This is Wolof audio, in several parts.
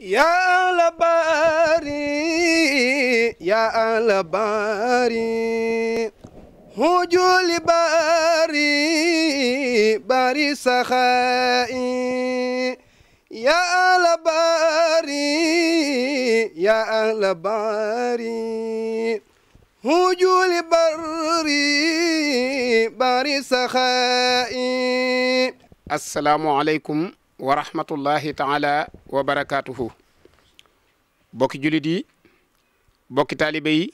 يا أهل باري يا أهل باري هجول باري باري سخائي يا أهل باري يا أهل باري هجول باري باري سخائي السلام عليكم wa rahmatullahi taala wa barakaatuhu bokki julit yi bokki taalibe yi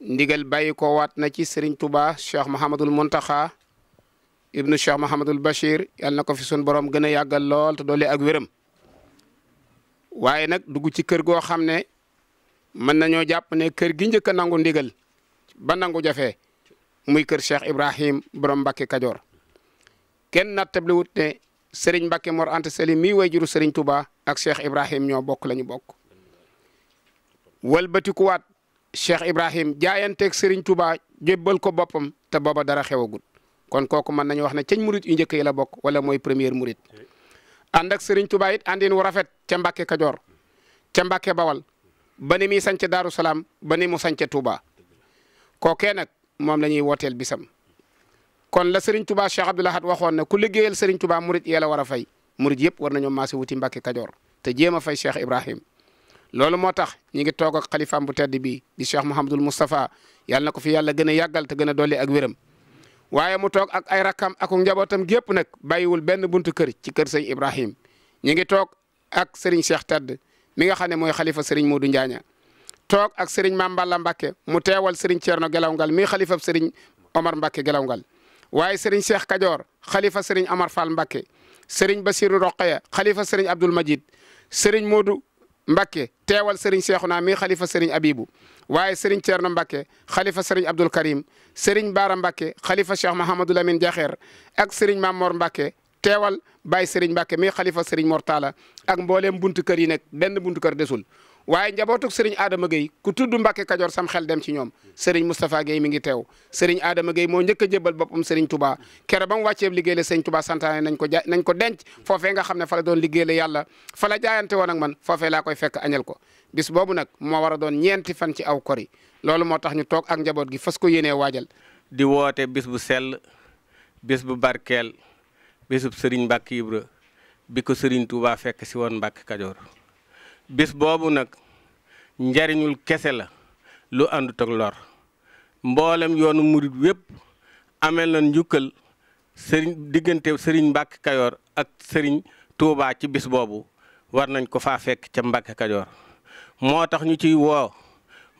ndigal bàyyi ko waat na ci Serigne Touba Cheikh Mouhamadul Mountakha ibnu Cheikh Mouhamadul Bachir yàlla na ko fi sun borom gën a yàggal lool te doole ak wéram waaye nag dugg ci kër goo xam ne mën nañoo jàpp ne kër gi njëkk a nangu ndigal ba nangu jafe muy kër Cheikh Ibrahim borom Mbacke Kajoor kenn nattable wut ne Serigne Mbacke Mor Anta Sali mii way juru Serigne Touba ak Cheikh Ibrahim ñoo bokk lañu bokk walbatikuwaat Cheikh Ibrahim jaayanteeg Serigne Touba jébbal ko boppam te booba dara xewagut kon kooku mën nañu wax ne cañ murit yu njëkk yi la bokk wala mooy premier murit ànd ak Serigne Touba it àndin wu rafet ca Mbacke Kajoor ca Mbacke Bawal ba ni muy sànce Daaru Salaam ba ni mu sànce Touba kookee nag moom la ñuy wooteel bisam. kon la Serigne Touba Cheikh Abdoul Ahad waxoon ne ku liggéeyal Serigne Touba murit yee la war a fay murit yëpp war nañoo maase wuti Mbacke Kajoor te jéem a fay Cheikh Ibrahim loolu moo tax ñi ngi toog ak xalifaam bu tedd bi di Cheikh Mouhamadul Moustapha yàlla na ko fi yàlla gën a yàggal te gën a dolli ak wéram waaye mu toog ak ay rakkam ak njabootam gépp nag bàyyiwul benn buntu kër ci kër sëñ Ibrahim ñi ngi toog ak Serigne Cheikh Tedd mi nga xam ne mooy xalifa Serigne Modou Njaaña toog ak Serigne Mame Balla Mbacke mu teewal Serigne Thierno Gelawngal mi xalifa Serigne Omar Mbacke Gelawngal waaye Serigne Cheikh Kajoor xalifa Serigne Amar Fall Mbacke Serigne Bassirou Roqaya xalifa Serigne Abdoul Majid Serigne Modou Mbacke teewal Serigne Cheikhouna mi xalifa Serigne Abibou waaye Serigne Thierno Mbacke xalifa Serigne Abdoul Karim Serigne Bara Mbacke xalifa Cheikh Mahamadou Lamine Diakher ak Serigne Mamor Mbacke teewal Baye Serigne Mbacke mi xalifa Serigne Mortala ak mbooleem buntu kër yi nekk benn buntu kër desul waaye njabootuk Serigne Adama Gueye ku tudd Mbacke Kajoor sam xel dem ci ñoom Serigne Moustapha Gueye mi ngi teew Serigne Adama Gueye moo njëkk a jébbal boppam Serigne Touba kere ba mu wàcceeb liggéey la Serigne Touba santaane nañ ko denc foofee nga xam ne fa la doon liggéey la yàlla fa la jaayante woon ak man foofee laa koy fekk añal ko bis boobu nag moo war a doon ñeenti fan ci aw kori loolu moo tax ñu toog ak njaboot gi fas ko yéenee waajal di woote bis bu sell bis bu barkeel bisub Serigne Mbacke Ibra bi ko Serigne Touba fekk si woon Mbacke Kajoor bis boobu nag njariñul kese la lu àndut ak lor mboolem yoonu murit wépp amel na njukkal diggante Serigne Mbacke Kajoor ak Serigne Touba ci bis boobu war nañ ko faa fekk ca Mbacke Kajoor moo tax ñu ciy woo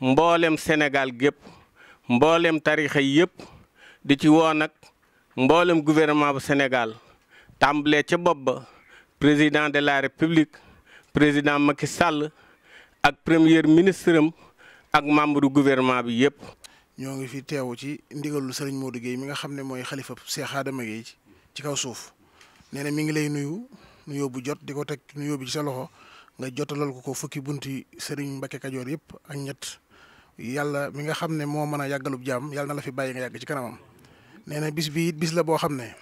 mboolem Sénégal gépp mboolem tarixa yëpp di ci woo nag mboolem gouvernement bu Sénégal tàmbalee ca bopp ba président de la République président Macky Sall ak premier ministre am ak membre du gouvernement bi yëpp. ñoo ngi fi teewu ci ndigalu Serigne Modou Gueye mi nga xam ne mooy xalifa Cheikh Adama Gueye ci kaw suuf nee na mi ngi lay nuyoo bu jot di ko teg nuyoo bi ci sa loxo nga jotalal ko fukki bunti Serigne Mbacke Kajoor yëpp ak ñett yàlla mi nga xam ne moo mën a yàggalub jaam yàlla na la fi bàyyi nga yàgg ci kanamam. nee na bis bi bis la boo xam ne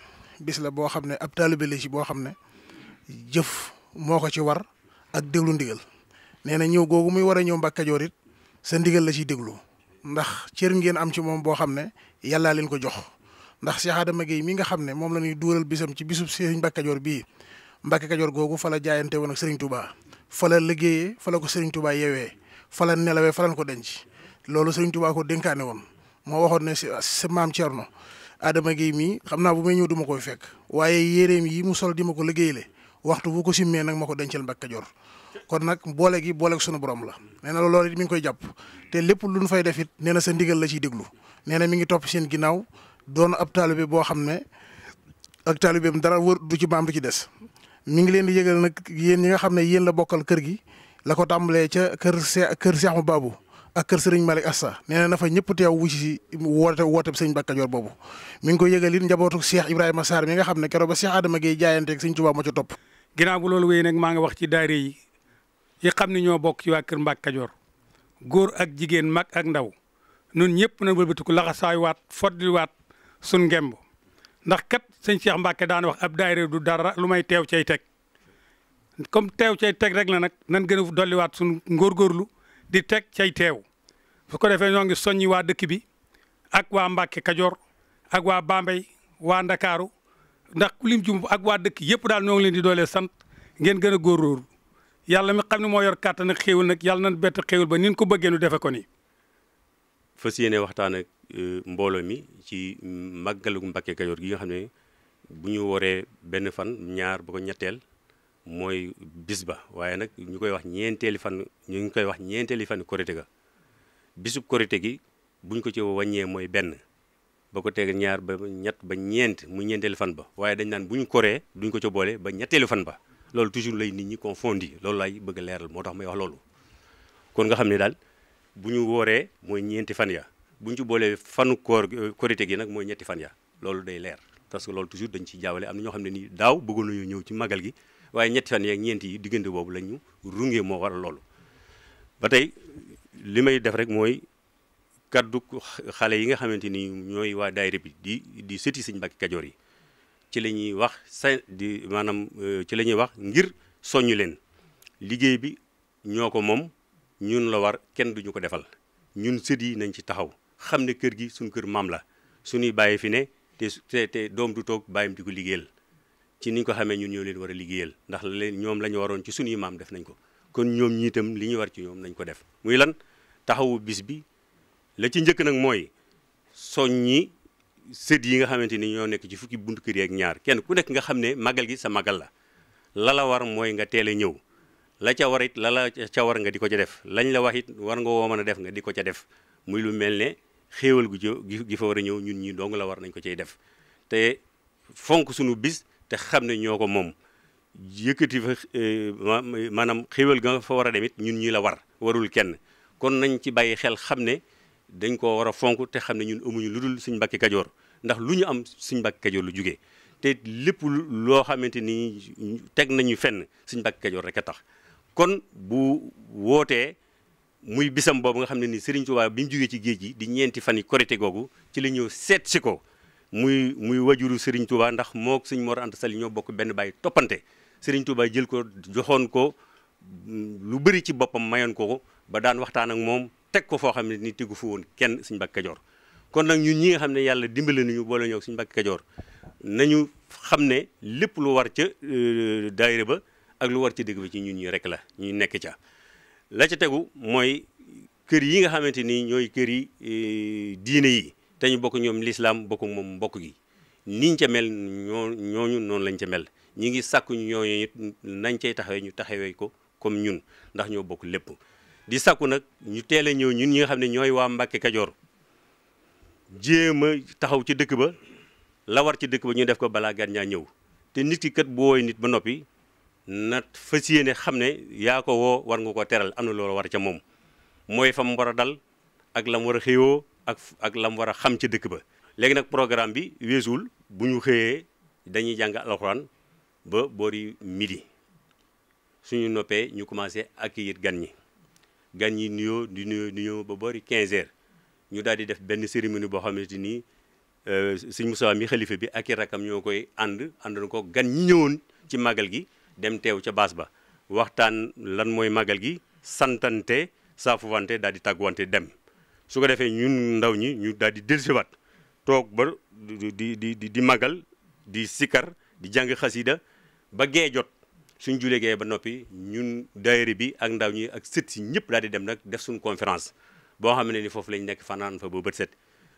ab taalibe la ci boo xam ne jëf moo ko ci war ak déglu ndigal. nee na ñëw googu muy war a ñëw Mbacke Kajoor it sa ndigal la ciy déglu ndax cër ngeen am ci moom boo xam ne yàllaa leen ko jox ndax Cheikh Adama Gueye mi nga xam ne moom la ñuy duural bisam ci bisub Serigne Mbacke Kajoor bii Mbacke Kajoor googu fa la jaayante woon ak Serigne Touba fa la liggéeyee fa la ko Serigne Touba yeewee fa la nelawee fa lañ ko denc loolu Serigne Touba ko dénkaane woon moo waxoon ne sa maam Thierno Adama Gueye mii xam naa bu may ñëw du ma koy fekk waaye yéreem yi mu sol di ma ko liggéeyale waxtu bu ko simmee nag ma ko dencal Mbacke Kajoor kon nag boole sunu borom la nee na loolu it mi ngi koy jàpp te lépp lu ñu fay def it nee na sa ndigal la ciy déglu nee na mi ngi topp seen ginnaaw doon ab taalibe boo xam ne ak taalibeem dara wër du ci maam du ci des. mi ngi leen di yëgal nag yéen ñi nga xam ne yéen la bokkal kër gi la ko tàmbalee ca kër Cheikh Babou ak kër Serigne Malick Assa nee na fa ñëpp teew wu ci woote Serigne Mbacke Kajoor boobu mi ngi koy yëgal it njabootu Cheikh Ibrahima Sarr mi nga xam ne keroog ba Cheikh Adama Gueye jaayanteeg Serigne Touba moo ca topp. ginnaaw bu loolu wéy nag maa nga wax ci daayira yi xam ne ñoo bokk ci waa kër Mbacke Kajoor góor ak jigéen mag ak ndaw nun ñëpp nag wëlbatiku laxasaay waat foddi waat sun ngemb ndax kat sëñ Cheikh Mbacke daan wax ab daayira du dara lu may teew cay teg comme teew cay teg rek la nag nan gën a dolliwaat suñu ngóorgóorlu di teg cay teew su ko defee ñoo ngi soññi waa dëkk bi ak waa Mbàkke Kajoor ak waa Bambey waa Ndakaaru ndax ku lim jum ak waa dëkk yëpp daal ñoo ngi leen di doolee sant ngeen gën a góorgóorlu yàlla mi xam ne moo yor kàttan ak xéewal nag yàlla nañ bett xéewal ba nin ko bëggee nu defe ko nii. fas yéene waxtaan ak mbooloo mi ci màggalu Mbàkke Kajoor gi nga xam ne bu ñu waree benn fan ñaar ba ko ñetteel mooy bis ba waaye nag ñu koy wax ñeenteeli fan korite ga bisub korite gi buñ ko ci wàññee mooy benn ba ko teg ñaar ba ñett ba ñeent mu ñeenteeli fan ba waaye dañ naan bu ñu koree duñ ko ca boole ba ñetteelu fan ba loolu toujours lay nit ñi confondi loolu lay bëgg a leeral moo tax may wax loolu kon nga xam ne daal bu ñu wooree mooy ñeenti fan ya bu ñu ci boolee fanu korite gi nag mooy ñetti fan ya loolu day leer parce que loolu toujours dañ ci jaawale am na ñoo xam ne nii daaw bëggoon nañu ñëw ci magal gi waaye ñetti fan yeeg ñeenti yi diggante boobu la ñu rungee moo waral loolu ba tey li may def rek mooy kaddu xale yi nga xamante ni ñooy waa daayira bi di sëti Sëñ Mbàkke Kajoor yi ci la ñuy wax maanaam ci la ñuy wax ngir soññu leen liggéey bi ñoo ko moom ñun la war kenn duñu ko defal ñun sët yi nañ ci taxaw xam ne kër gi suñu kër maam la suñuy bàyyi fi ne te doom du toog bàyyam di ko liggéeyal ci niñ ko xamee ñun ñoo leen war a liggéeyal ndax ñoom la ñu waroon ci suñuy maam def nañ ko kon ñoom ñi itam li ñu war ci ñoom nañ ko def muy lan taxawu bis bi la ci njëkk nag mooy soññi sët yi nga xamante ni ñoo nekk ci fukki buntu kër yi ak ñaar kenn ku nekk nga xam ne magal gi sa magal la war mooy nga teel a ñëw la ca war it la ca war nga di ko ca def lañ la wax it war nga woo mën a def nga di ko ca def muy lu mel ne xéewal gi fa war a ñëw ñun ñi dong la war nañ ko cay def te fonk suñu bis te xam ne ñoo ko moom yëkkati fa maanaam xéewal ga fa war a dem it ñun ñi la warul kenn kon nañ ci bàyyi xel xam ne dañ ko war a fonk te xam ne ñun amuñu lu dul Sëñ Mbàkke Kajoor ndax lu ñu am Sëñ Mbàkke Kajoor lu jugee te lépp loo xamante ni teg nañu fenn Sëñ Mbàkke Kajoor rek a tax kon bu wootee muy bisam boobu nga xam ne ni Serigne Touba bi mu jugee ci géej gi di ñeenti fan yi korite googu ci la ñëw seet si ko muy wajuru Serigne Touba ndax mook Sëñ Mor Anta Sali ñoo bokk benn baay toppante Serigne Touba jël ko joxoon ko lu bëri ci boppam mayoon ko ba daan waxtaan ak moom teg ko foo xam ne ni tegu fu woon kenn Sëñ Mbàkke Kajoor kon nag ñun ñi nga xam ne yàlla dimbale nañu boole ñoo Sëñ Mbàkke Kajoor nañu xam ne lépp lu war ca daayira ba ak lu war ca dëgg ba ci ñun ñi rek la ñu nekk ca la ca tegu mooy kër yi nga xamante ni ñooy kër yi diine yi te ñu bokk ñoom lislaam bokk moom mbokk gi niñ ca mel ñooñu noonu lañ ca mel ñi ngi sàkku ñooñu it nañ cay taxawee ñu taxawee ko comme ñun ndax ñoo bokk lépp di sàkku nag ñu teel a ñëw ñun ñi nga xam ne ñooy waa Mbàkke Kajoor jéem a taxaw ci dëkk ba la war ci dëkk ba ñu def ko balaa gan ñaa ñëw te nit ki kat bu wooy nit ba noppi na fas yéene xam ne yaa ko woo war nga ko teral am na loolu war ca moom mooy fa mu war a dal ak lam war a xëyoo ak lam war a xam ca dëkk ba léegi nag programme bi weesuwul bu ñu xëyee dañuy jàng alxuraan ba boori midi suñu noppee ñu commencé accueillir gan ñi nuyoo ba boori 15 heures ñu daal di def benn cérémonie boo xamante ni sëñ Moussa mi xalifa bi ak i rakam ñoo koy àndoon ko gan ñi ñëwoon ci màggal gi dem teew ca baas ba waxtaan lan mooy màggal gi santante saafuvante daal di tàgguwante dem su ko defee ñun ndaw ñi ñu daal di dellusiwaat toog ba di màggal di sikar di jàng xasida ba gee jot suñ julee gee ba noppi ñun daayira bi ak ndaw ñi ak sët si ñëpp daal di dem nag def suñ conférence boo xam ne ni foofu lañ nekk fanaan fa ba bët set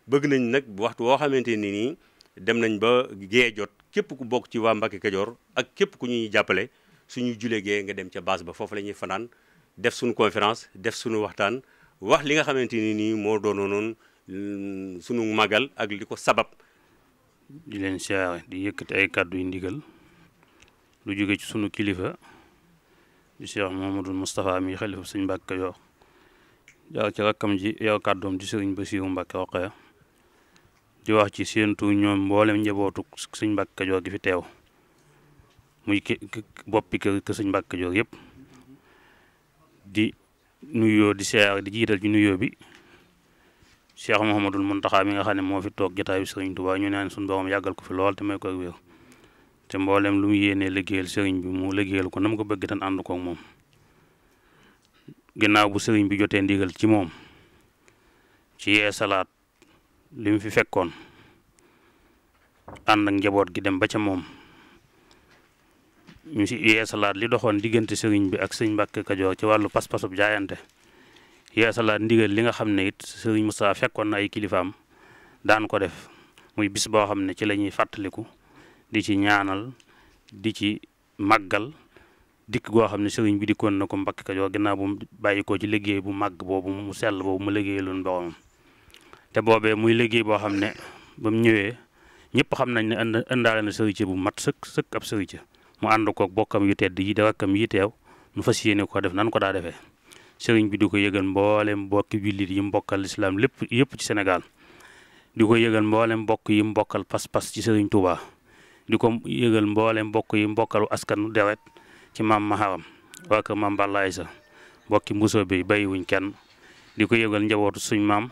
bëgg nañ nag waxtu woo xamante ni nii dem nañ ba gee jot képp ku bokk ci waa Mbàkke Kajoor ak képp ku ñuy jàppale suñu julee gee nga dem ca base ba foofu la ñuy fanaan def suñu conférence def suñu waxtaan wax li nga xamante ni nii moo doonoon suñu màggal ak li ko sabab. di leen siyaare di yëkkati ay kàddu yu ndigal lu jóge ci sunu kilifa di Cheikh Mouhamadou Moustapha mi xalifa Sëñ Mbàkke Kajoor jaar ci rakkam ji yow kàddoom di Sëriñ Basiiru Mbàkke Rokhaya di wax ci séentu ñoom mboolem njabootu Sëñ Mbàkke Kajoor gi fi teew muy boppi kër Sëñ Mbàkke Kajoor yëpp di nuyoo di siyaare di jiital ci nuyoo bi Cheikh Mouhamadul Mountakha mi nga xam ne moo fi toog jotaayu Sëriñ Tuubaa ñu naan suñu borom yàggal ko fi lool te may ko ak wér te mboolem lu mu yéenee liggéeyal sëriñ bi mu liggéeyal ko na mu ko bëgg tan ànd koog moom ginnaaw bu sëriñ bi jotee ndigal ci moom ci yeesalaat li mu fi fekkoon ànd ak njaboot gi dem ba ca moom ñu si yeesalaat li doxoon diggante sëriñ bi ak sëñ Mbàkke Kajoor ci wàllu pas-pasub jaayante yeesalaat ndigal li nga xam ne it sëriñ Moussa fekkoon na ay kilifaam daan ko def muy bis boo xam ne ci la ñuy fàttaliku di ci ñaanal di ci màggal dikk goo xam ne sëriñ bi dikkoon na ko Mbàkke Kajoor ginnaaw bu mu bàyyi ko ci liggéey bu màgg boobu mu sell boobu mu liggéeyaloon boromam te boobee muy liggéey boo xam ne ba mu ñëwee ñëpp xam nañ ne indaale na sëriñ bu mat sëkk ab sëriñ mu ànd koog bokkam yu tedd yi da rakkam yi teew nu fas yéene ko def nan ko daa defee sëriñ bi di ko yëgal mboolem mbokki jullit yi mbokkal lislaam lépp yëpp ci Sénégal di ko yëgal mboolem mbokk yi mbokkal pas-pas ci sëriñ Touba di ko yëgal mboolem mbokk yi mbokkalu askanu dewet ci maam Maharam waa kër maam Balla Aysa mbokki Mbuso bi bàyyiwuñ kenn di ko yëgal njabootu suñ maam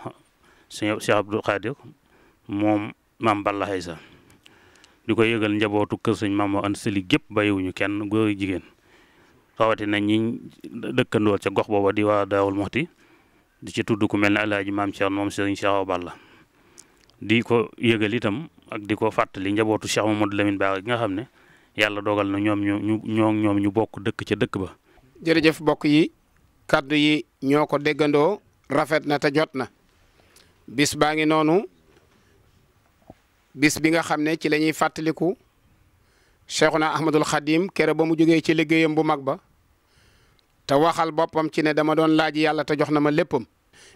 Cheikh Abdou Khadir moom maam Balla Aysa di ko yëgal njabootu kër sëñ maam Anta Sali gépp bàyyiwuñu kenn góor ak jigéen rawatina ñi dëkkandool ca gox booba di waa Daawul Muxti di ci tudd ku mel ne Alaaji maam Cheikh moom sëriñ Cheikh Awa Balla di ko yëgal itam ak di ko fàttali njabootu Cheikh Mamadou Lamine Bara gi nga xam ne yàlla dogal na ñoom ñu bokk dëkk ca dëkk ba. jërëjëf mbokk yi kaddu yi ñoo ko déggandoo rafet na te jot na bis baa ngi noonu bis bi nga xam ne ci la ñuy fàttaliku Cheikhuna Ahmadul Khadim kere ba mu jógee ci liggéeyam bu mag ba te waxal boppam ci ne dama doon laaj yàlla te jox na ma léppam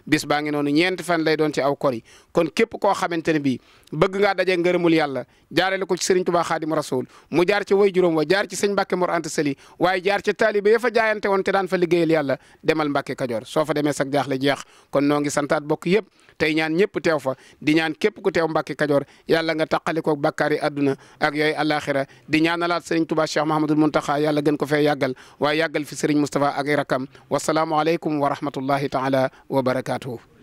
bis baa ngi noonu ñeenti fan lay doon ci aw kor yi kon képp koo xamante ne bii bëgg ngaa daje ngërëmul yàlla jaarale ko ci Serigne Touba Khadim Rasoul mu jaar ci way juróom wa jaar ci sëñ Mbàkke Mor Anta Sali waaye jaar ci taalibe ya fa jaayante woon te daan fa liggéeyal yàlla demal Mbàkke Kajoor soo fa demee sag jaaxle jeex kon noo ngi santaat bokk yëpp tey ñaan ñëpp teew fa di ñaan képp ku teew Mbàkke Kajoor yàlla nga taqalikoo bakkaar yi àdduna ak yooyu àllaaxira di ñaanalaat Serigne Touba Cheikh Mahamadul Muntaxa yàlla gën ko fee yàggal waaye yàggal fi Serigne Moustapha ak i rakam wasalaamu aleykum wa rahmatullahi taala wa barakaatuhu